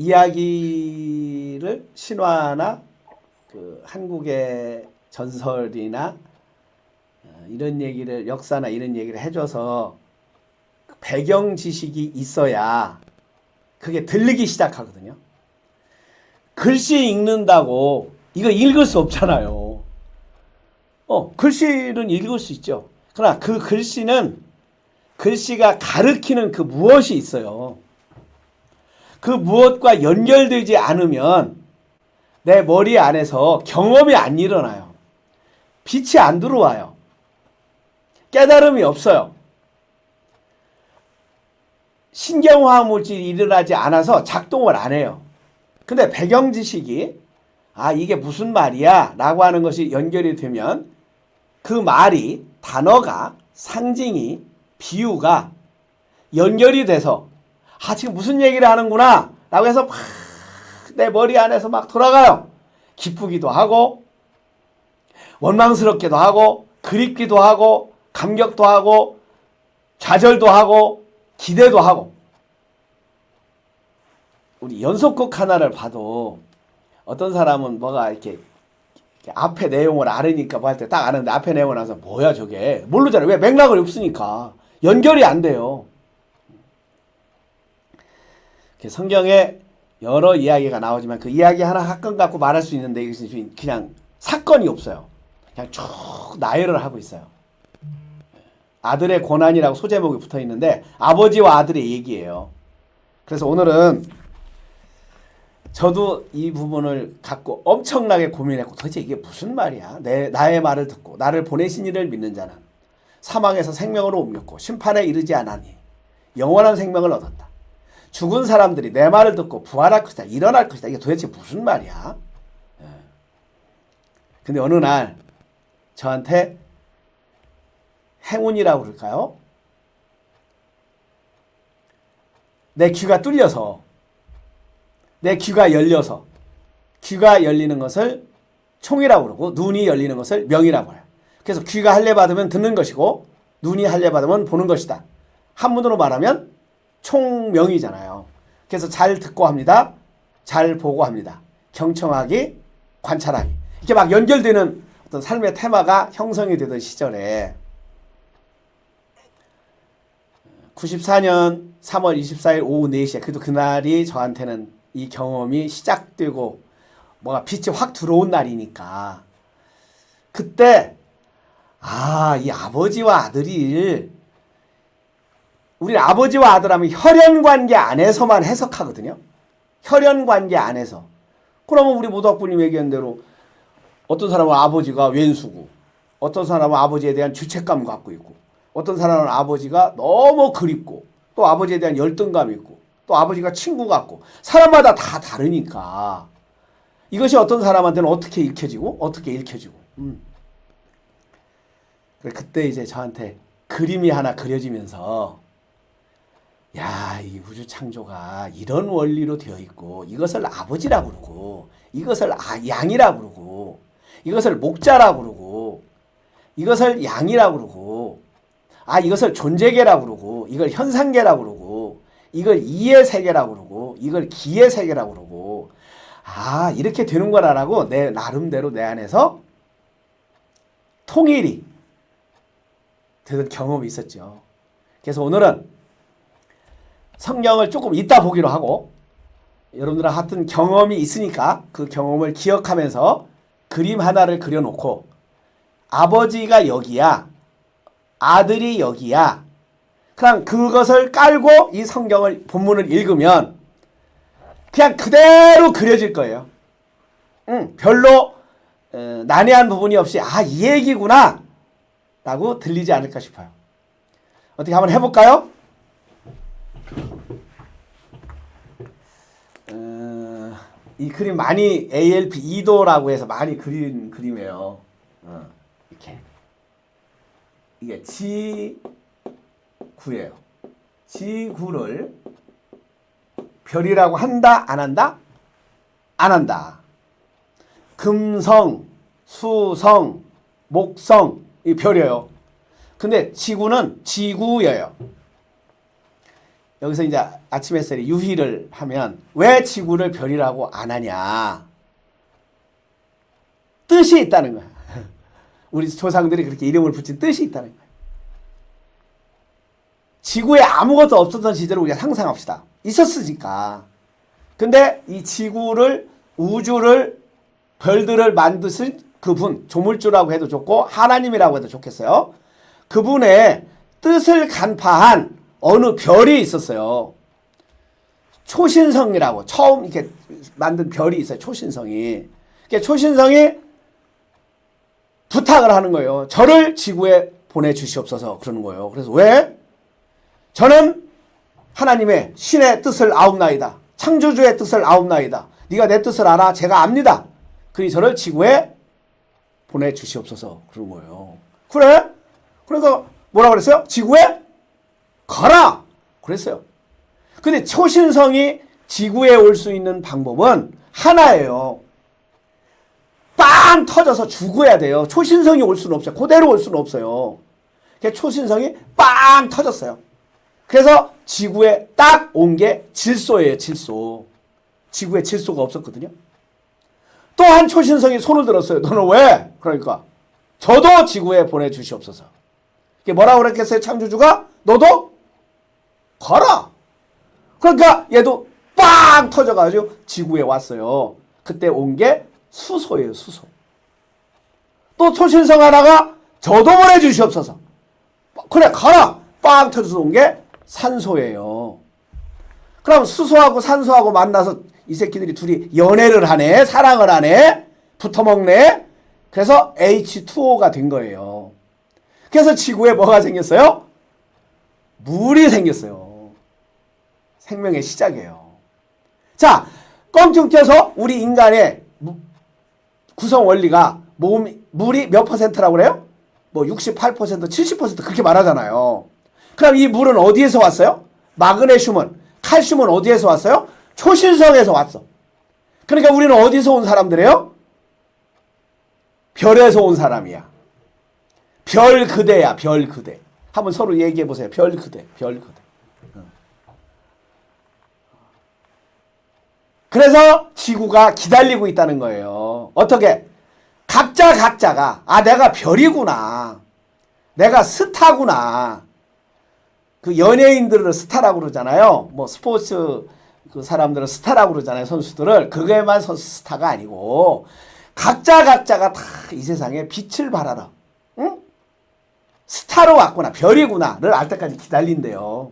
이야기를 신화나 그 한국의 전설이나 이런 얘기를 역사나 이런 얘기를 해줘서 배경 지식이 있어야 그게 들리기 시작하거든요. 글씨 읽는다고 이거 읽을 수 없잖아요. 글씨는 읽을 수 있죠. 그러나 그 글씨가 가리키는 그 무엇이 있어요. 그 무엇과 연결되지 않으면 내 머리 안에서 경험이 안 일어나요. 빛이 안 들어와요. 깨달음이 없어요. 신경화학 물질이 일어나지 않아서 작동을 안 해요. 근데 배경 지식이 이게 무슨 말이야 라고 하는 것이 연결이 되면 그 말이 단어가 상징이 비유가 연결이 돼서 지금 무슨 얘기를 하는구나 라고 해서 막 내 머리 안에서 막 돌아가요. 기쁘기도 하고 원망스럽기도 하고 그립기도 하고 감격도 하고 좌절도 하고 기대도 하고. 우리 연속극 하나를 봐도 어떤 사람은 뭐가 이렇게 앞에 내용을 알으니까 뭐 할 때 딱 아는데 앞에 내용을 알아서 뭐야 저게 모르잖아요. 왜? 맥락을 없으니까 연결이 안 돼요. 성경에 여러 이야기가 나오지만 그 이야기 하나 사건 갖고 말할 수 있는데 이것은 그냥 사건이 없어요. 그냥 쭉 나열을 하고 있어요. 아들의 고난이라고 소제목이 붙어 있는데 아버지와 아들의 얘기예요. 그래서 오늘은 저도 이 부분을 갖고 엄청나게 고민했고 도대체 이게 무슨 말이야? 나의 말을 듣고 나를 보내신 이를 믿는 자는 사망에서 생명으로 옮겼고 심판에 이르지 않았니 영원한 생명을 얻었다. 죽은 사람들이 내 말을 듣고 부활할 것이다. 일어날 것이다. 이게 도대체 무슨 말이야? 근데 어느 날 저한테 행운이라고 그럴까요? 내 귀가 뚫려서 내 귀가 열려서 귀가 열리는 것을 총이라고 그러고 눈이 열리는 것을 명이라고 해요. 그래서 귀가 할례 받으면 듣는 것이고 눈이 할례 받으면 보는 것이다. 한문으로 말하면 총명이잖아요. 그래서 잘 듣고 합니다. 잘 보고 합니다. 경청하기, 관찰하기. 이렇게 막 연결되는 어떤 삶의 테마가 형성이 되던 시절에 94년 3월 24일 오후 4시에 그래도 그날이 저한테는 이 경험이 시작되고 뭐가 빛이 확 들어온 날이니까 그때 이 아버지와 아들이 우리 아버지와 아들하면 혈연관계 안에서만 해석하거든요. 혈연관계 안에서. 그러면 우리 모덕분님 얘기한 대로 어떤 사람은 아버지가 왼수고 어떤 사람은 아버지에 대한 죄책감 갖고 있고 어떤 사람은 아버지가 너무 그립고 또 아버지에 대한 열등감이 있고 또 아버지가 친구 같고 사람마다 다 다르니까 이것이 어떤 사람한테는 어떻게 읽혀지고 어떻게 읽혀지고 그때 이제 저한테 그림이 하나 그려지면서 이 우주 창조가 이런 원리로 되어 있고 이것을 아버지라고 그러고 이것을 양이라고 그러고 이것을 목자라고 그러고 이것을 양이라고 그러고 이것을 존재계라고 그러고 이걸 현상계라고 그러고 이걸 이의 세계라고 그러고 이걸 기의 세계라고 그러고 이렇게 되는 거라고 내 나름대로 내 안에서 통일이 되는 경험이 있었죠. 그래서 오늘은 성경을 조금 이따 보기로 하고 여러분들은 하여튼 경험이 있으니까 그 경험을 기억하면서 그림 하나를 그려놓고 아버지가 여기야 아들이 여기야 그냥 그것을 깔고 이 성경을 본문을 읽으면 그냥 그대로 그려질 거예요. 별로 난해한 부분이 없이 이 얘기구나 라고 들리지 않을까 싶어요. 어떻게 한번 해볼까요? 이 그림 많이 ALP 2도라고 해서 많이 그린 그림이에요. 이렇게 이게 지구예요. 지구를 별이라고 한다 안 한다? 안 한다. 금성, 수성, 목성 이 별이에요. 근데 지구는 지구예요. 여기서 이제 아침 햇살이 유희를 하면 왜 지구를 별이라고 안 하냐? 뜻이 있다는 거야. 우리 조상들이 그렇게 이름을 붙인 뜻이 있다는 거야. 지구에 아무것도 없었던 시절을 우리가 상상합시다. 있었으니까. 근데 이 지구를, 우주를, 별들을 만드신 그분, 조물주라고 해도 좋고 하나님이라고 해도 좋겠어요. 그분의 뜻을 간파한 어느 별이 있었어요. 초신성이라고 처음 이렇게 만든 별이 있어요. 초신성이. 그러니까 초신성이 부탁을 하는 거예요. 저를 지구에 보내주시옵소서 그러는 거예요. 그래서 왜? 저는 하나님의 신의 뜻을 아옵나이다. 창조주의 뜻을 아옵나이다. 네가 내 뜻을 알아? 제가 압니다. 그러니 저를 지구에 보내주시옵소서 그런 거예요. 그래? 그러니까 뭐라 그랬어요? 지구에 가라! 그랬어요. 근데 초신성이 지구에 올 수 있는 방법은 하나예요. 빵 터져서 죽어야 돼요. 초신성이 올 수는 없어요. 그대로 올 수는 없어요. 그러니까 초신성이 빵 터졌어요. 그래서 지구에 딱 온 게 질소예요. 질소. 지구에 질소가 없었거든요. 또 한 초신성이 손을 들었어요. 너는 왜? 그러니까 저도 지구에 보내주시옵소서. 이게 뭐라고 그랬겠어요? 창조주가? 너도 가라. 그러니까 얘도 빵 터져가지고 지구에 왔어요. 그때 온 게 수소예요. 수소. 또 초신성 하나가 저도 보내주시옵소서. 그래 가라. 빵 터져서 온 게 산소예요. 그럼 수소하고 산소하고 만나서 이 새끼들이 둘이 연애를 하네. 사랑을 하네. 붙어먹네. 그래서 H2O가 된 거예요. 그래서 지구에 뭐가 생겼어요? 물이 생겼어요. 생명의 시작이에요. 자, 껑충 튀어서 우리 인간의 구성 원리가 물이 몇 퍼센트라고 그래요? 뭐 68%, 70% 그렇게 말하잖아요. 그럼 이 물은 어디에서 왔어요? 마그네슘은, 칼슘은 어디에서 왔어요? 초신성에서 왔어. 그러니까 우리는 어디서 온 사람들이에요? 별에서 온 사람이야. 별 그대야, 별 그대. 한번 서로 얘기해 보세요. 별 그대, 별 그대. 그래서 지구가 기다리고 있다는 거예요. 어떻게? 각자가 내가 별이구나. 내가 스타구나. 그 연예인들을 스타라고 그러잖아요. 뭐 스포츠 그 사람들은 스타라고 그러잖아요. 선수들을. 그게만 선수 스타가 아니고 각자가 다 이 세상에 빛을 발하라. 응? 스타로 왔구나. 별이구나를 알 때까지 기다린대요.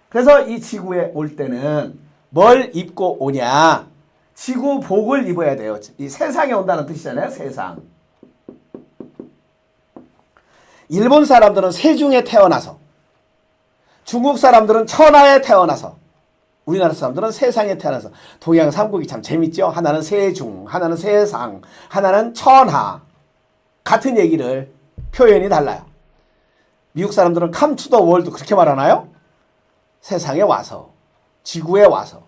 그래서 이 지구에 올 때는 뭘 입고 오냐? 지구복을 입어야 돼요. 이 세상에 온다는 뜻이잖아요. 세상. 일본 사람들은 세중에 태어나서, 중국 사람들은 천하에 태어나서, 우리나라 사람들은 세상에 태어나서. 동양 삼국이 참 재밌죠. 하나는 세중, 하나는 세상, 하나는 천하. 같은 얘기를 표현이 달라요. 미국 사람들은 come to the world 그렇게 말하나요? 세상에 와서, 지구에 와서.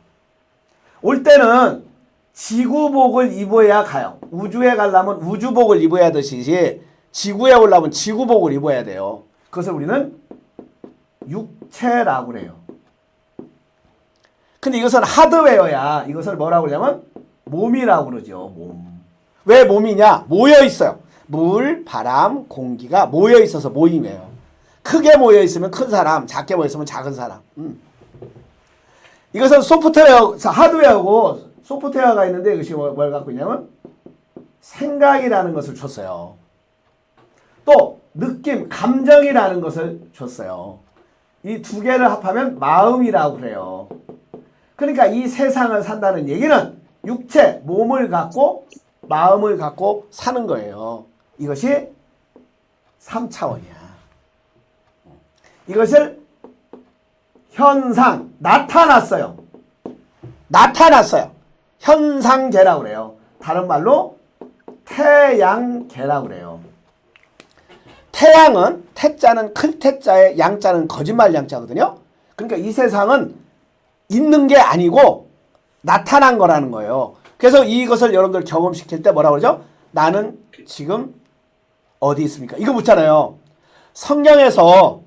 올 때는 지구복을 입어야 가요. 우주에 가려면 우주복을 입어야 하듯이 지구에 오려면 지구복을 입어야 돼요. 그것을 우리는 육체라고 그래요. 근데 이것은 하드웨어야. 이것을 뭐라고 그러냐면 몸이라고 그러죠. 몸. 왜 몸이냐? 모여 있어요. 물, 바람, 공기가 모여 있어서 모임이에요. 크게 모여 있으면 큰 사람, 작게 모여 있으면 작은 사람. 이것은 소프트웨어, 하드웨어고 소프트웨어가 있는데 이것이 뭘 갖고 있냐면 생각이라는 것을 줬어요. 또 느낌, 감정이라는 것을 줬어요. 이 두 개를 합하면 마음이라고 그래요. 그러니까 이 세상을 산다는 얘기는 육체, 몸을 갖고 마음을 갖고 사는 거예요. 이것이 3차원이야. 이것을 현상, 나타났어요. 현상계라고 그래요. 다른 말로 태양계라고 그래요. 태양은 태자는 큰 태자에 양자는 거짓말 양자거든요. 그러니까 이 세상은 있는 게 아니고 나타난 거라는 거예요. 그래서 이것을 여러분들 경험시킬 때 뭐라고 그러죠? 나는 지금 어디 있습니까? 이거 묻잖아요. 성경에서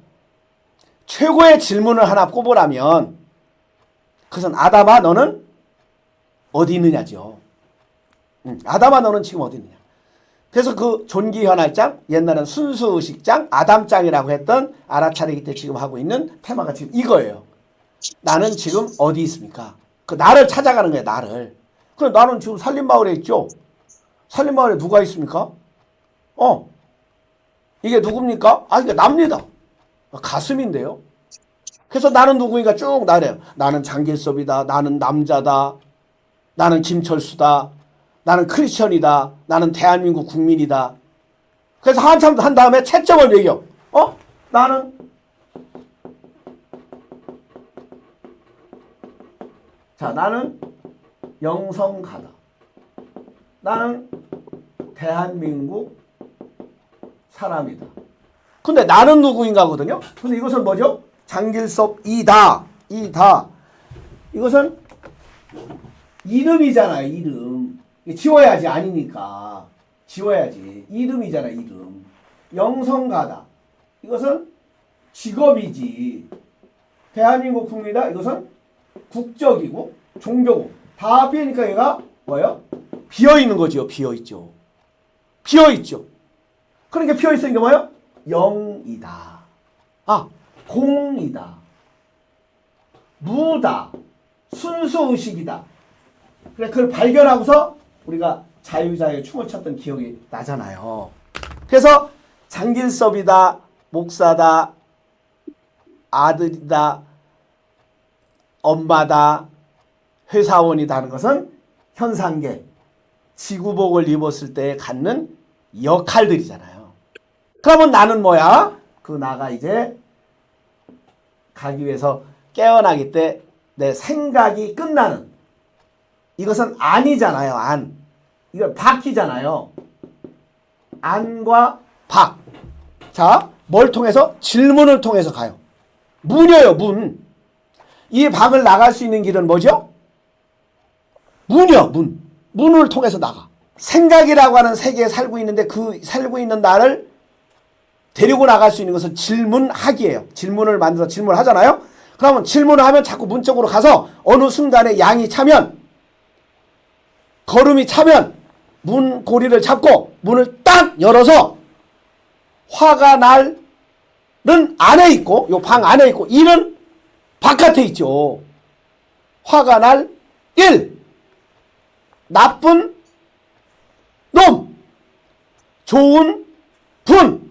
최고의 질문을 하나 꼽으라면 그것은 아담아 너는 어디 있느냐죠. 아담아 너는 지금 어디 있느냐. 그래서 그 존귀현할장, 옛날엔 순수의식장, 아담장이라고 했던 알아차리기 때 지금 하고 있는 테마가 지금 이거예요. 나는 지금 어디 있습니까? 그 나를 찾아가는 거예요. 나를. 그래 나는 지금 산림마을에 있죠. 산림마을에 누가 있습니까? 이게 누굽니까? 이게 납니다. 가슴인데요. 그래서 나는 누구인가 쭉 나래요. 나는 장길섭이다. 나는 남자다. 나는 김철수다. 나는 크리스천이다. 나는 대한민국 국민이다. 그래서 한참 한 다음에 채점을 얘기해요. 나는 나는 영성가다. 나는 대한민국 사람이다. 근데 나는 누구인가 하거든요. 근데 이것은 뭐죠? 장길섭이다. 이것은 이름이잖아요. 이름. 지워야지. 아니니까. 지워야지. 이름이잖아. 이름. 영성가다. 이것은 직업이지. 대한민국 국민이다. 이것은 국적이고 종교고. 다 비니까 얘가 뭐예요? 비어있는 거죠. 비어있죠. 비어있죠. 그러니까 비어있는 게 뭐예요? 영이다. 공이다. 무다. 순수의식이다. 그래, 그걸 발견하고서 우리가 자유자유 춤을 췄던 기억이 나잖아요. 그래서 장길섭이다. 목사다. 아들이다. 엄마다. 회사원이다 하는 것은 현상계, 지구복을 입었을 때 갖는 역할들이잖아요. 그러면 나는 뭐야? 그 나가 이제 가기 위해서 깨어나기 때 내 생각이 끝나는, 이것은 안이잖아요. 안. 이거 박이잖아요. 안과 박. 자, 뭘 통해서? 질문을 통해서 가요. 문이에요. 문. 이 박을 나갈 수 있는 길은 뭐죠? 문이요. 문. 문을 통해서 나가. 생각이라고 하는 세계에 살고 있는데 그 살고 있는 나를 데리고 나갈 수 있는 것은 질문하기예요. 질문을 만들어서 질문을 하잖아요. 그러면 질문을 하면 자꾸 문 쪽으로 가서 어느 순간에 양이 차면, 걸음이 차면 문 고리를 잡고 문을 딱 열어서 화가 날은 안에 있고, 요 방 안에 있고, 이는 바깥에 있죠. 화가 날 1. 나쁜 놈. 좋은 분.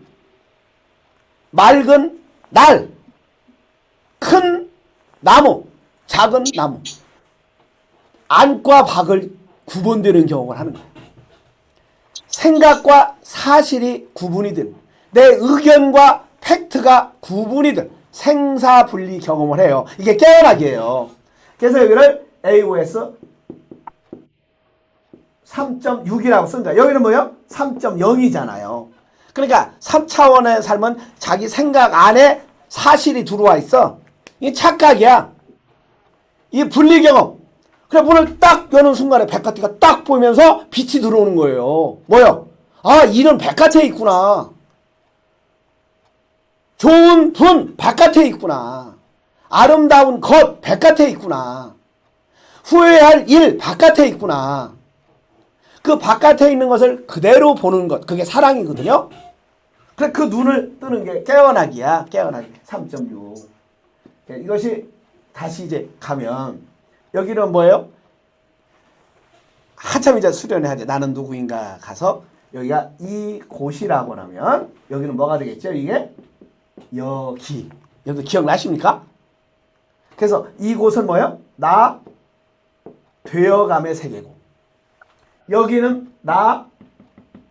맑은 날. 큰 나무. 작은 나무. 안과 박을 구분되는 경험을 하는 거예요. 생각과 사실이 구분이 되는, 내 의견과 팩트가 구분이 되는 생사분리 경험을 해요. 이게 깨어나기예요. 그래서 여기를 AOS 3.6이라고 쓴 거야. 여기는 뭐예요? 3.0이잖아요. 그러니까 3차원의 삶은 자기 생각 안에 사실이 들어와 있어. 이 착각이야. 이 분리 경험. 그래, 문을 딱 여는 순간에 바깥이가 딱 보이면서 빛이 들어오는 거예요. 뭐요? 이는 바깥에 있구나. 좋은 분 바깥에 있구나. 아름다운 것 바깥에 있구나. 후회할 일 바깥에 있구나. 그 바깥에 있는 것을 그대로 보는 것, 그게 사랑이거든요. 그래, 그 눈을 뜨는 게 깨어나기야. 깨어나기. 3.6. 이것이 다시 이제 가면 여기는 뭐예요? 한참 이제 수련해야 돼. 나는 누구인가 가서 여기가 이곳이라고 하면 여기는 뭐가 되겠죠? 이게 여기. 여러분 기억나십니까? 그래서 이곳은 뭐예요? 나 되어감의 세계고, 여기는 나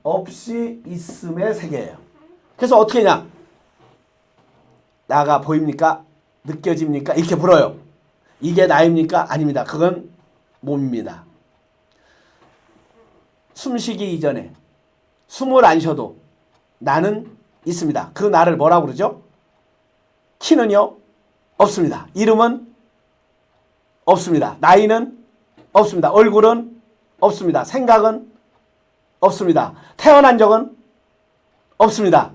없이 있음의 세계예요. 그래서 어떻게 하냐? 나가 보입니까? 느껴집니까? 이렇게 물어요. 이게 나입니까? 아닙니다. 그건 몸입니다. 숨쉬기 이전에 숨을 안 쉬어도 나는 있습니다. 그 나를 뭐라고 그러죠? 키는요? 없습니다. 이름은 없습니다. 나이는 없습니다. 얼굴은 없습니다. 생각은 없습니다. 태어난 적은 없습니다.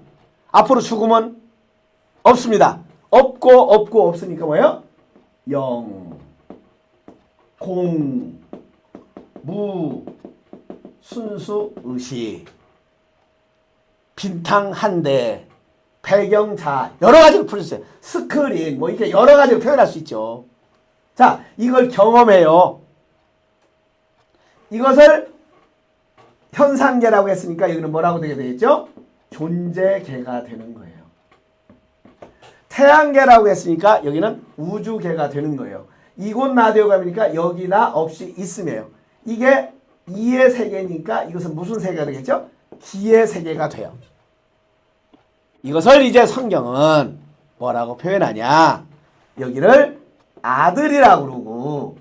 앞으로 죽음은 없습니다. 없고 없으니까 뭐예요? 영, 공, 무, 순수, 의식, 빈탕 한 대, 배경자, 여러 가지로 풀 수 있어요. 스크린, 뭐 이렇게 여러 가지로 표현할 수 있죠. 자, 이걸 경험해요. 이것을 현상계라고 했으니까 여기는 뭐라고 되게 되겠죠? 존재계가 되는 거예요. 태양계라고 했으니까 여기는 우주계가 되는 거예요. 이곳 라디오감이니까 여기나 없이 있으며요. 이게 이의 세계니까 이것은 무슨 세계가 되겠죠? 기의 세계가 돼요. 이것을 이제 성경은 뭐라고 표현하냐? 여기를 아들이라고 그러고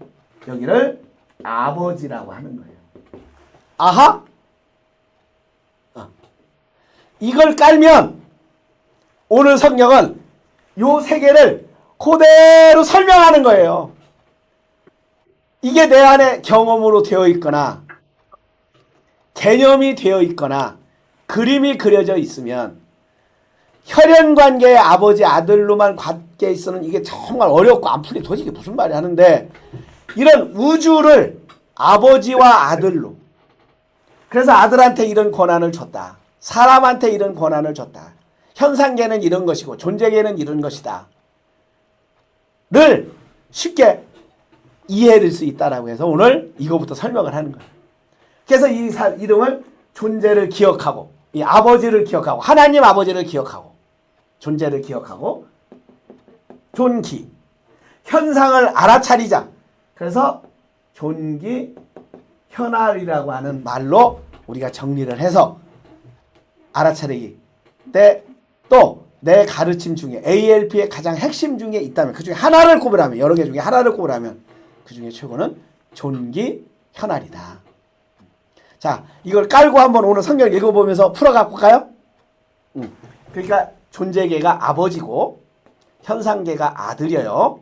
여기를 아버지라고 하는 거예요. 아하? 이걸 깔면 오늘 성경은 요 세계를 그대로 설명하는 거예요. 이게 내 안에 경험으로 되어 있거나 개념이 되어 있거나 그림이 그려져 있으면 혈연관계의 아버지 아들로만 관계 있어는 이게 정말 어렵고 안 풀리 도저히 무슨 말이 하는데 이런 우주를 아버지와 아들로 그래서 아들한테 이런 권한을 줬다. 사람한테 이런 권한을 줬다. 현상계는 이런 것이고 존재계는 이런 것이다. 를 쉽게 이해할 수 있다라고 해서 오늘 이거부터 설명을 하는 거예요. 그래서 이 이름을 존재를 기억하고 이 아버지를 기억하고 하나님 아버지를 기억하고 존재를 기억하고 존기 현상을 알아차리자. 그래서 존기 현알이라고 하는 말로 우리가 정리를 해서 알아차리기 때 또 내 가르침 중에 ALP의 가장 핵심 중에 있다면 그 중에 하나를 꼽으라면 여러 개 중에 하나를 꼽으라면 그 중에 최고는 존기 현알이다. 자, 이걸 깔고 한번 오늘 성경 읽어보면서 풀어갖고 가요. 그러니까 존재계가 아버지고 현상계가 아들이에요.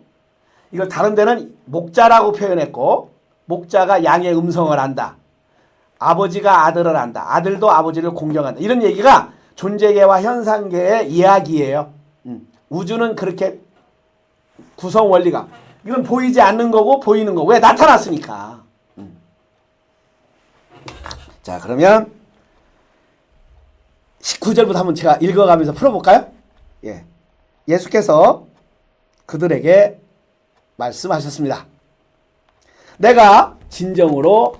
이걸 다른 데는 목자라고 표현했고 목자가 양의 음성을 안다. 아버지가 아들을 안다. 아들도 아버지를 공경한다. 이런 얘기가 존재계와 현상계의 이야기예요. 우주는 그렇게 구성 원리가 이건 보이지 않는 거고 보이는 거고 왜 나타났으니까. 자, 그러면 19절부터 한번 제가 읽어가면서 풀어볼까요? 예. 예수께서 그들에게 말씀하셨습니다. 내가 진정으로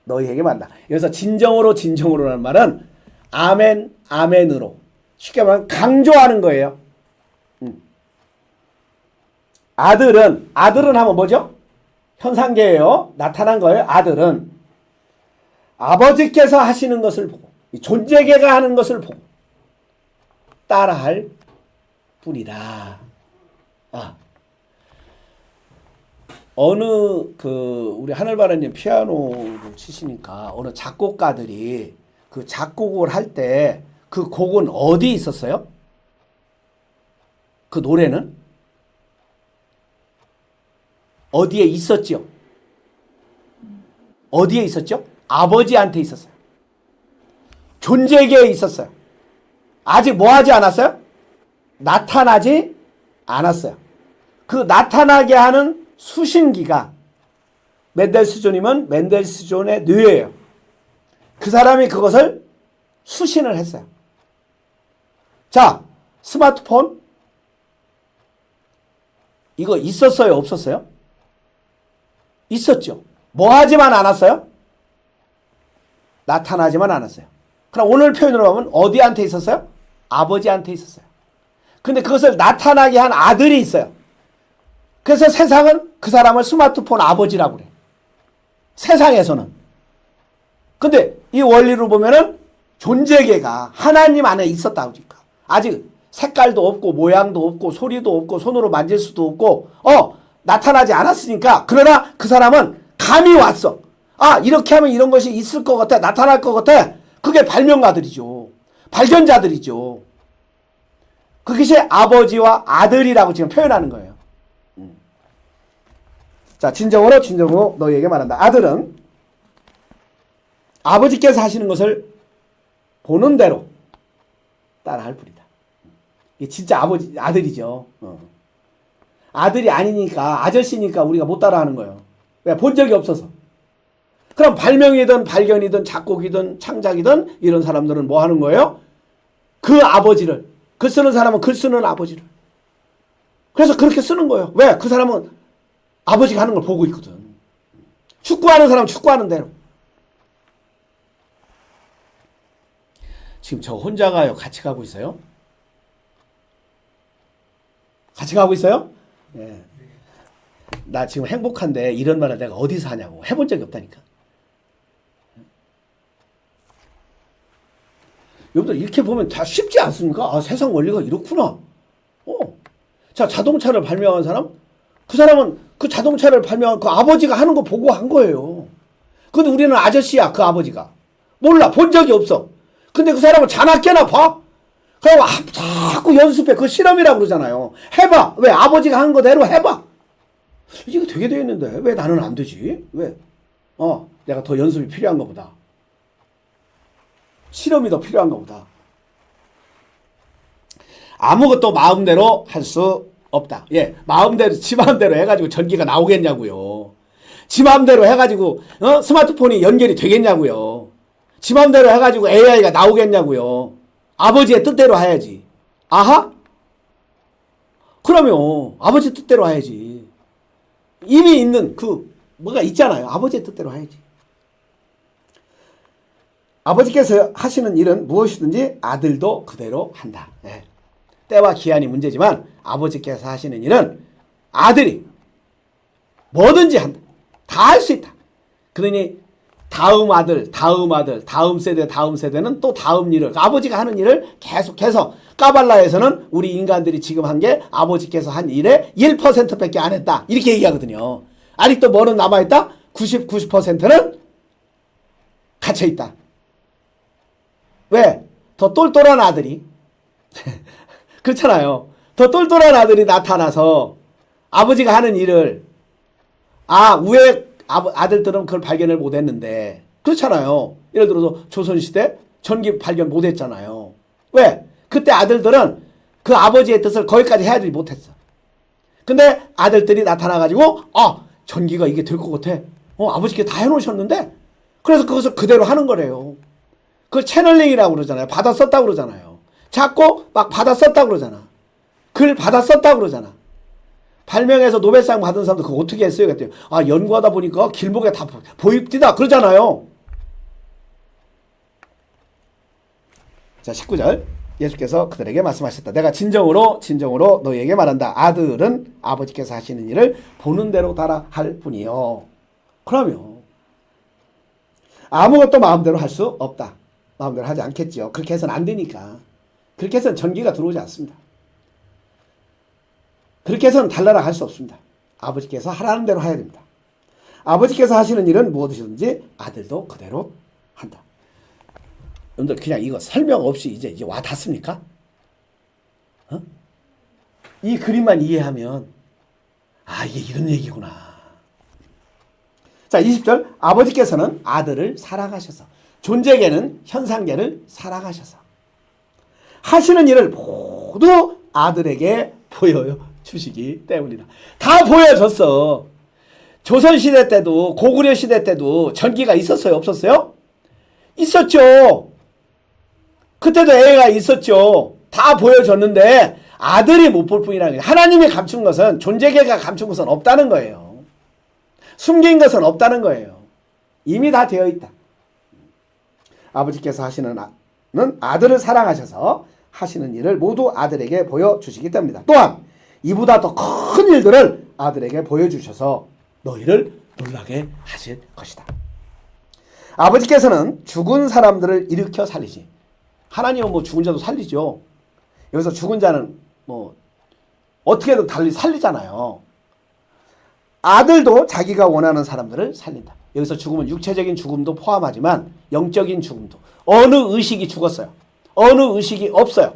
너희에게 말한다. 여기서 진정으로라는 말은 아멘, 아멘으로 쉽게 말하면 강조하는 거예요. 아들은 하면 뭐죠? 현상계예요. 나타난 거예요. 아들은 아버지께서 하시는 것을 보고 존재계가 하는 것을 보고 따라할 뿐이다. 어느 우리 하늘바라님 피아노를 치시니까 어느 작곡가들이 그 작곡을 할 때 그 곡은 어디 있었어요? 그 노래는 어디에 있었죠? 어디에 있었죠? 아버지한테 있었어요. 존재계에 있었어요. 아직 뭐 하지 않았어요? 나타나지 않았어요. 그 나타나게 하는 수신기가 멘델스존이면 멘델스존의 뇌예요. 그 사람이 그것을 수신을 했어요. 자, 스마트폰 이거 있었어요? 없었어요? 있었죠. 뭐 하지만 않았어요? 나타나지만 않았어요. 그럼 오늘 표현으로 하면 어디한테 있었어요? 아버지한테 있었어요. 근데 그것을 나타나게 한 아들이 있어요. 그래서 세상은 그 사람을 스마트폰 아버지라고 그래. 세상에서는. 근데 이 원리로 보면은 존재계가 하나님 안에 있었다고 하니까. 아직 색깔도 없고 모양도 없고 소리도 없고 손으로 만질 수도 없고 나타나지 않았으니까. 그러나 그 사람은 감이 왔어. 이렇게 하면 이런 것이 있을 것 같아. 나타날 것 같아. 그게 발명가들이죠. 발견자들이죠. 그것이 아버지와 아들이라고 지금 표현하는 거예요. 자, 진정으로 너희에게 말한다. 아들은 아버지께서 하시는 것을 보는 대로 따라할 뿐이다. 이게 진짜 아들이죠. 아들이 아니니까, 아저씨니까 우리가 못 따라하는 거예요. 왜? 본 적이 없어서. 그럼 발명이든 발견이든 작곡이든 창작이든 이런 사람들은 뭐 하는 거예요? 그 아버지를, 글 쓰는 사람은 글 쓰는 아버지를. 그래서 그렇게 쓰는 거예요. 왜? 그 사람은 아버지가 하는 걸 보고 있거든. 축구하는 사람은 축구하는 대로. 지금 저 혼자 가요? 같이 가고 있어요? 같이 가고 있어요? 예. 나 지금 행복한데 이런 말을 내가 어디서 하냐고. 해본 적이 없다니까. 여러분들 이렇게 보면 다 쉽지 않습니까? 아, 세상 원리가 이렇구나. 자, 자동차를 발명한 사람? 그 사람은 그 자동차를 발명한 그 아버지가 하는 거 보고 한 거예요. 근데 우리는 아저씨야, 그 아버지가. 몰라, 본 적이 없어. 근데 그 사람은 자나깨나 봐. 그리고 자꾸 연습해. 그거 실험이라고 그러잖아요. 해봐. 왜? 아버지가 한 거대로 해봐. 이게 되게 되어 있는데 왜 나는 안 되지? 왜? 내가 더 연습이 필요한가 보다. 실험이 더 필요한가 보다. 아무것도 마음대로 할 수 없다. 예, 마음대로, 지 마음대로 해가지고 전기가 나오겠냐고요. 지 마음대로 해가지고, 스마트폰이 연결이 되겠냐고요. 지 마음대로 해가지고 AI가 나오겠냐고요. 아버지의 뜻대로 해야지. 아하? 그러면 아버지 뜻대로 해야지. 이미 있는 뭐가 있잖아요. 아버지의 뜻대로 해야지. 아버지께서 하시는 일은 무엇이든지 아들도 그대로 한다. 네. 때와 기한이 문제지만 아버지께서 하시는 일은 아들이 뭐든지 한다. 다 할 수 있다. 그러니 다음 아들, 다음 아들, 다음 세대, 다음 세대는 또 다음 일을, 아버지가 하는 일을 계속해서, 까발라에서는 우리 인간들이 지금 한 게 아버지께서 한 일의 1%밖에 안 했다. 이렇게 얘기하거든요. 아직도 뭐는 남아있다? 90%는 갇혀있다. 왜? 더 똘똘한 아들이 그렇잖아요. 더 똘똘한 아들이 나타나서 아버지가 하는 일을 위에 아들들은 그걸 발견을 못했는데 그렇잖아요. 예를 들어서 조선시대 전기 발견 못했잖아요. 왜? 그때 아들들은 그 아버지의 뜻을 거기까지 해야지 못했어. 근데 아들들이 나타나가지고 전기가 이게 될 것 같아. 아버지께 다 해놓으셨는데 그래서 그것을 그대로 하는 거래요. 그걸 채널링이라고 그러잖아요. 받아 썼다고 그러잖아요. 자꾸 막 받아 썼다고 그러잖아. 글 받아 썼다고 그러잖아. 발명해서 노벨상 받은 사람도 그거 어떻게 했어요? 그랬더니 연구하다 보니까 길목에 다 보입디다 그러잖아요. 자, 19절 예수께서 그들에게 말씀하셨다. 내가 진정으로 너희에게 말한다. 아들은 아버지께서 하시는 일을 보는 대로 따라 할 뿐이요. 그러면 아무것도 마음대로 할 수 없다. 마음대로 하지 않겠지요. 그렇게 해서는 안 되니까. 그렇게 해서는 전기가 들어오지 않습니다. 그렇게 해서는 달라라 할 수 없습니다. 아버지께서 하라는 대로 해야 됩니다. 아버지께서 하시는 일은 무엇이든지 아들도 그대로 한다. 여러분들 그냥 이거 설명 없이 이제 와 닿습니까? 이 그림만 이해하면 이게 이런 얘기구나. 자, 20절 아버지께서는 아들을 사랑하셔서 존재계는 현상계를 사랑하셔서 하시는 일을 모두 아들에게 보여주시기 때문이다. 다 보여줬어. 조선시대 때도 고구려 시대 때도 전기가 있었어요? 없었어요? 있었죠. 그때도 애가 있었죠. 다 보여줬는데 아들이 못 볼 뿐이라는 거예요. 하나님이 감춘 것은, 존재계가 감춘 것은 없다는 거예요. 숨긴 것은 없다는 거예요. 이미 다 되어 있다. 아버지께서 하시는 아들을 사랑하셔서 하시는 일을 모두 아들에게 보여주시기 때문이다. 또한 이보다 더 큰 일들을 아들에게 보여주셔서 너희를 놀라게 하실 것이다. 아버지께서는 죽은 사람들을 일으켜 살리시. 하나님은 죽은 자도 살리죠. 여기서 죽은 자는 어떻게든 달리 살리잖아요. 아들도 자기가 원하는 사람들을 살린다. 여기서 죽음은 육체적인 죽음도 포함하지만 영적인 죽음도. 어느 의식이 죽었어요. 어느 의식이 없어요.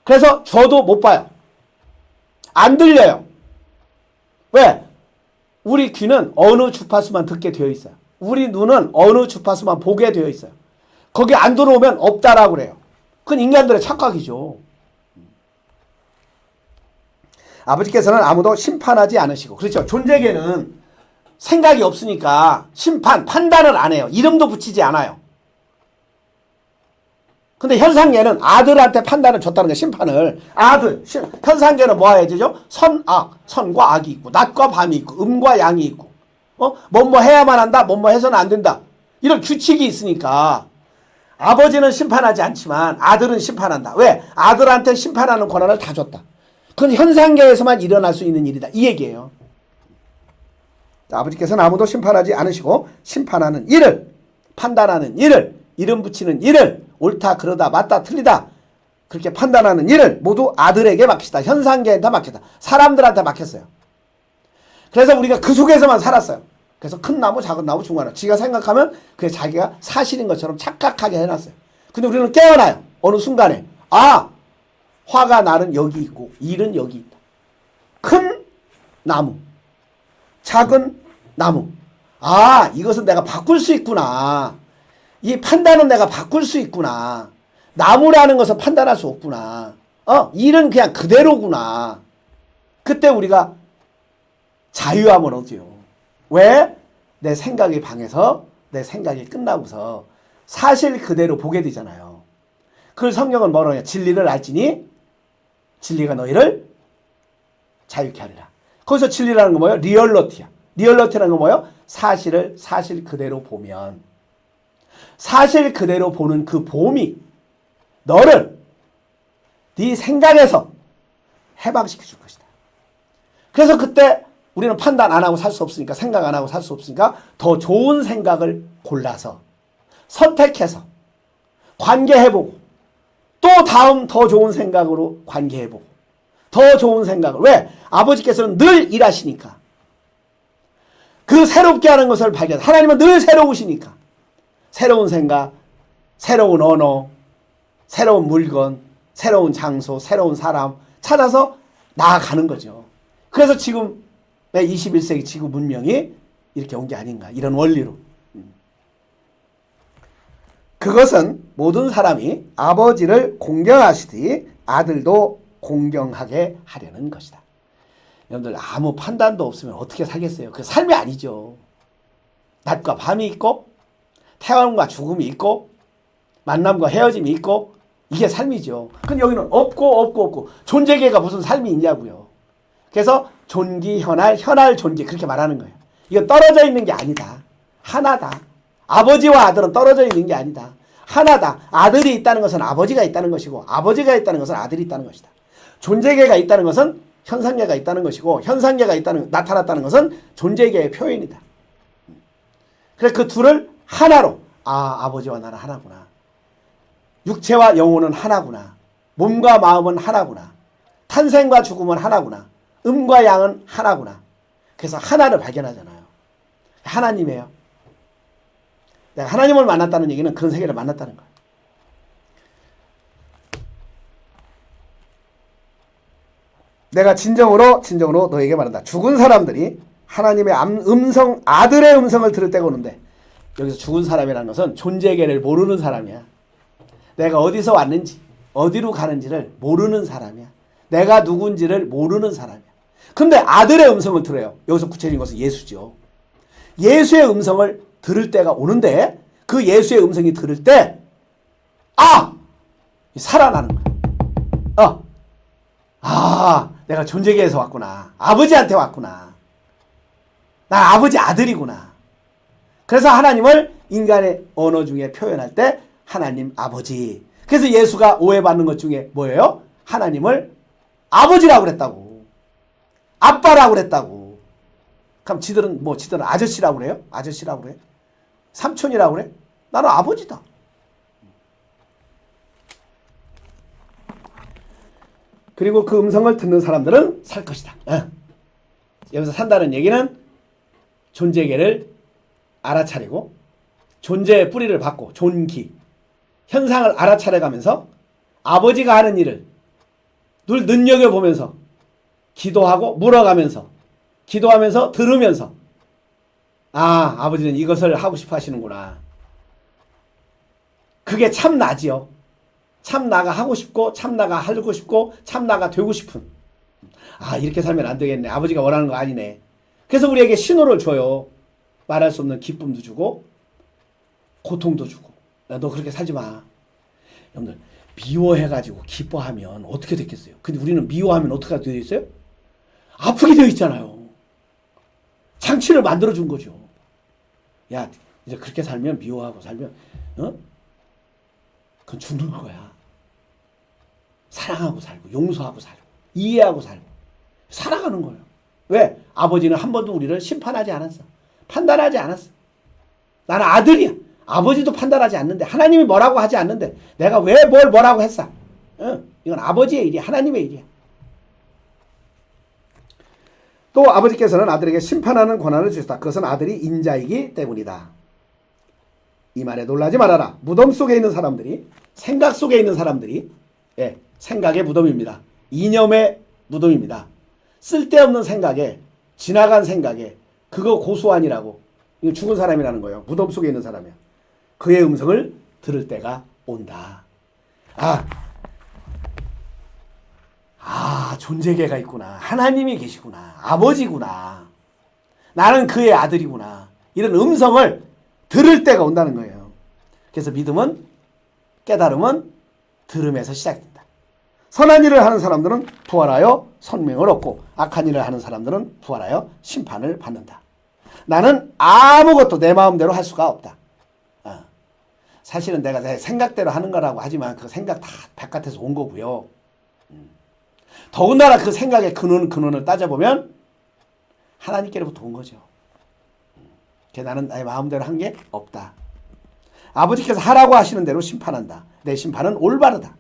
그래서 저도 못 봐요. 안 들려요. 왜? 우리 귀는 어느 주파수만 듣게 되어 있어요. 우리 눈은 어느 주파수만 보게 되어 있어요. 거기 안 들어오면 없다라고 그래요. 그건 인간들의 착각이죠. 아버지께서는 아무도 심판하지 않으시고. 그렇죠. 존재계는 생각이 없으니까 판단을 안 해요. 이름도 붙이지 않아요. 근데 현상계는 아들한테 판단을 줬다는 거예요. 심판을. 현상계는 뭐 해야 되죠? 선과 악이 있고, 낮과 밤이 있고, 음과 양이 있고, 뭐뭐 해야만 한다, 뭐뭐 해서는 안 된다. 이런 규칙이 있으니까 아버지는 심판하지 않지만 아들은 심판한다. 왜? 아들한테 심판하는 권한을 다 줬다. 그건 현상계에서만 일어날 수 있는 일이다. 이 얘기예요. 아버지께서는 아무도 심판하지 않으시고 심판하는 일을, 판단하는 일을, 이름 붙이는 일을, 옳다 그러다 맞다 틀리다 그렇게 판단하는 일을 모두 아들에게 맡기시다. 현상계한테 맡겼다. 사람들한테 맡겼어요. 그래서 우리가 그 속에서만 살았어요. 그래서 큰 나무 작은 나무 중간 나무 지가 생각하면 그게 자기가 사실인 것처럼 착각하게 해놨어요. 근데 우리는 깨어나요. 어느 순간에 화가 나는 여기 있고 일은 여기 있다. 큰 나무 작은 나무. 이것은 내가 바꿀 수 있구나. 이 판단은 내가 바꿀 수 있구나. 나무라는 것은 판단할 수 없구나. 일은 그냥 그대로구나. 그때 우리가 자유함을 얻어요. 왜? 내 생각이 방해서 내 생각이 끝나고서 사실 그대로 보게 되잖아요. 그걸 성경은 뭐라고 해요? 진리를 알지니 진리가 너희를 자유케 하리라. 거기서 진리라는 건 뭐예요? 리얼러티야. 리얼러티라는 건 뭐예요? 사실을 사실 그대로 보면 사실 그대로 보는 그 봄이 너를 네 생각에서 해방시켜 줄 것이다. 그래서 그때 우리는 판단 안 하고 살 수 없으니까 생각 안 하고 살 수 없으니까 더 좋은 생각을 골라서 선택해서 관계해보고 또 다음 더 좋은 생각으로 관계해보고 더 좋은 생각을 왜? 아버지께서는 늘 일하시니까 그 새롭게 하는 것을 발견 하나님은 늘 새로우시니까 새로운 생각, 새로운 언어, 새로운 물건, 새로운 장소, 새로운 사람 찾아서 나아가는 거죠. 그래서 지금 21세기 지구 문명이 이렇게 온 게 아닌가 이런 원리로. 그것은 모든 사람이 아버지를 공경하시듯이 아들도 공경하게 하려는 것이다. 여러분들 아무 판단도 없으면 어떻게 살겠어요? 그 삶이 아니죠. 낮과 밤이 있고 태어남과 죽음이 있고 만남과 헤어짐이 있고 이게 삶이죠. 근데 여기는 없고 존재계가 무슨 삶이 있냐고요. 그래서 존귀 현할 존귀 그렇게 말하는 거예요. 이거 떨어져 있는 게 아니다. 하나다. 아버지와 아들은 떨어져 있는 게 아니다. 하나다. 아들이 있다는 것은 아버지가 있다는 것이고 아버지가 있다는 것은 아들이 있다는 것이다. 존재계가 있다는 것은 현상계가 있다는 것이고 현상계가 나타났다는 것은 존재계의 표현이다. 그래서 그 둘을 하나로 아버지와 나는 하나구나. 육체와 영혼은 하나구나. 몸과 마음은 하나구나. 탄생과 죽음은 하나구나. 음과 양은 하나구나. 그래서 하나를 발견하잖아요. 하나님이에요. 내가 하나님을 만났다는 얘기는 그런 세계를 만났다는 거예요. 내가 진정으로 너에게 말한다. 죽은 사람들이 하나님의 아들의 음성을 들을 때가 오는데 여기서 죽은 사람이라는 것은 존재계를 모르는 사람이야. 내가 어디서 왔는지 어디로 가는지를 모르는 사람이야. 내가 누군지를 모르는 사람이야. 근데 아들의 음성을 들어요. 여기서 구체적인 것은 예수죠. 예수의 음성을 들을 때가 오는데 그 예수의 음성이 들을 때 살아나는 거야. 내가 존재계에서 왔구나. 아버지한테 왔구나. 나 아버지 아들이구나. 그래서 하나님을 인간의 언어 중에 표현할 때 하나님 아버지. 그래서 예수가 오해받는 것 중에 뭐예요? 하나님을 아버지라고 그랬다고. 아빠라고 그랬다고. 그럼 지들은 아저씨라고 그래요? 아저씨라고 그래? 삼촌이라고 그래? 나는 아버지다. 그리고 그 음성을 듣는 사람들은 살 것이다. 여기서 산다는 얘기는 존재계를 알아차리고 존재의 뿌리를 받고 존귀, 현상을 알아차려가면서 아버지가 하는 일을 늘 눈여겨보면서 기도하고 물어가면서 기도하면서 들으면서 아버지는 이것을 하고 싶어 하시는구나. 그게 참 나지요. 참 나가 하고 싶고 참 나가 하고 싶고 참 나가 되고 싶은 아, 이렇게 살면 안 되겠네. 아버지가 원하는 거 아니네. 그래서 우리에게 신호를 줘요. 말할 수 없는 기쁨도 주고 고통도 주고. 야, 너 그렇게 살지 마. 여러분들 미워해가지고 기뻐하면 어떻게 됐겠어요? 근데 우리는 미워하면 어떻게 되어 있어요? 아프게 되어 있잖아요. 장치를 만들어준 거죠. 야, 이제 그렇게 살면 미워하고 살면 그건 죽는 거야. 사랑하고 살고 용서하고 살고 이해하고 살고 살아가는 거예요. 왜? 아버지는 한 번도 우리를 심판하지 않았어. 판단하지 않았어. 나는 아들이야. 아버지도 판단하지 않는데 하나님이 뭐라고 하지 않는데 내가 왜 뭐라고 했어. 이건 아버지의 일이야. 하나님의 일이야. 또 아버지께서는 아들에게 심판하는 권한을 주셨다. 그것은 아들이 인자이기 때문이다. 이 말에 놀라지 말아라. 무덤 속에 있는 사람들이 생각 속에 있는 사람들이 생각의 무덤입니다. 이념의 무덤입니다. 쓸데없는 생각에 지나간 생각에 그거 고소한이라고 이거 죽은 사람이라는 거예요. 무덤 속에 있는 사람이야. 그의 음성을 들을 때가 온다. 존재계가 있구나. 하나님이 계시구나. 아버지구나. 나는 그의 아들이구나. 이런 음성을 들을 때가 온다는 거예요. 그래서 믿음은 깨달음은 들음에서 시작된다. 선한 일을 하는 사람들은 부활하여 생명을 얻고 악한 일을 하는 사람들은 부활하여 심판을 받는다. 나는 아무것도 내 마음대로 할 수가 없다. 사실은 내가 내 생각대로 하는 거라고 하지만 그 생각 다 바깥에서 온 거고요. 더군다나 그 생각의 근원을 따져보면 하나님께로부터 온 거죠. 나는 내 마음대로 한 게 없다. 아버지께서 하라고 하시는 대로 심판한다. 내 심판은 올바르다.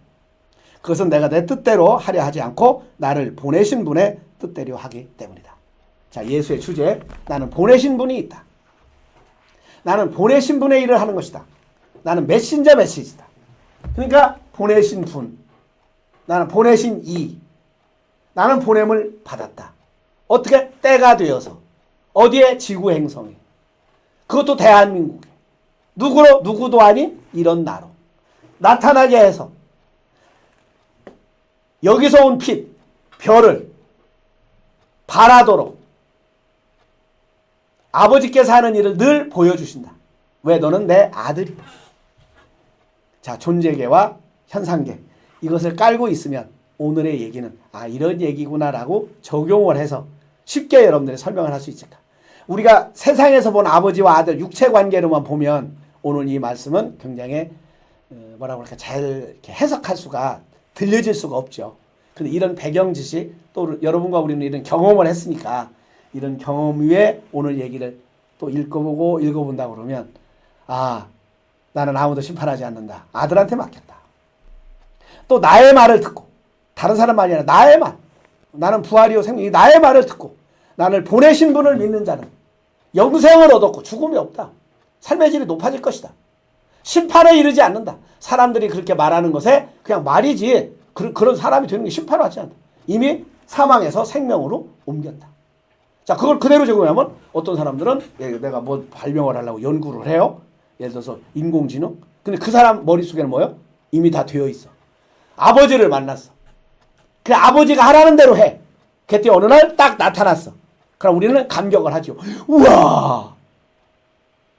그것은 내가 내 뜻대로 하려 하지 않고 나를 보내신 분의 뜻대로 하기 때문이다. 자, 예수의 주제, 나는 보내신 분이 있다. 나는 보내신 분의 일을 하는 것이다. 나는 메신저 메시지다. 그러니까 보내신 분, 나는 보내신 이, 나는 보냄을 받았다. 어떻게? 때가 되어서. 어디에? 지구 행성에. 그것도 대한민국에. 누구로? 누구도 아닌 이런 나로. 나타나게 해서 여기서 온 빛, 별을 바라도록 아버지께서 하는 일을 늘 보여주신다. 왜? 너는 내 아들이다. 자, 존재계와 현상계 이것을 깔고 있으면 오늘의 얘기는 이런 얘기구나라고 적용을 해서 쉽게 여러분들이 설명을 할 수 있을까. 우리가 세상에서 본 아버지와 아들 육체 관계로만 보면 오늘 이 말씀은 굉장히 뭐라고 할까 잘 이렇게 해석할 수가 들려질 수가 없죠. 근데 이런 배경 지식 또 여러분과 우리는 이런 경험을 했으니까 이런 경험 위에 오늘 얘기를 또 읽어본다 그러면 나는 아무도 심판하지 않는다. 아들한테 맡겼다. 또 나의 말을 듣고 다른 사람 말이 아니라 나의 말. 나는 부활이요 생명이 나의 말을 듣고 나를 보내신 분을 믿는 자는 영생을 얻었고 죽음이 없다. 삶의 질이 높아질 것이다. 심판에 이르지 않는다. 사람들이 그렇게 말하는 것에 그냥 말이지 그런 사람이 되는 게 심판을 하지 않는다. 이미 사망에서 생명으로 옮겼다. 자, 그걸 그대로 적용하면 어떤 사람들은 내가 뭐 발명을 하려고 연구를 해요. 예를 들어서 인공지능. 근데 그 사람 머릿속에는 뭐예요? 이미 다 되어 있어. 아버지를 만났어. 그래 아버지가 하라는 대로 해. 그때 어느 날 딱 나타났어. 그럼 우리는 감격을 하죠. 우와!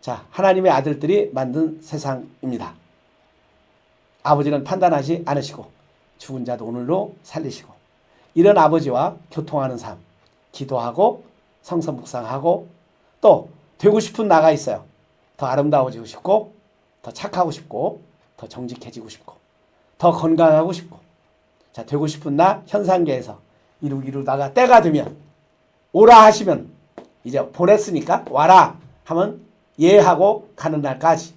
자, 하나님의 아들들이 만든 세상입니다. 아버지는 판단하지 않으시고 죽은 자도 오늘로 살리시고 이런 아버지와 교통하는 삶, 기도하고 성서 묵상하고 또 되고 싶은 나가 있어요. 더 아름다워지고 싶고 더 착하고 싶고 더 정직해지고 싶고 더 건강하고 싶고 자, 되고 싶은 나 현상계에서 이루다가 때가 되면 오라 하시면 이제 보냈으니까 와라 하면 예하고 가는 날까지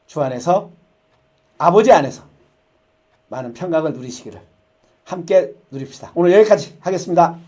주 안에서 아버지 안에서 많은 평강을 누리시기를 함께 누립시다. 오늘 여기까지 하겠습니다.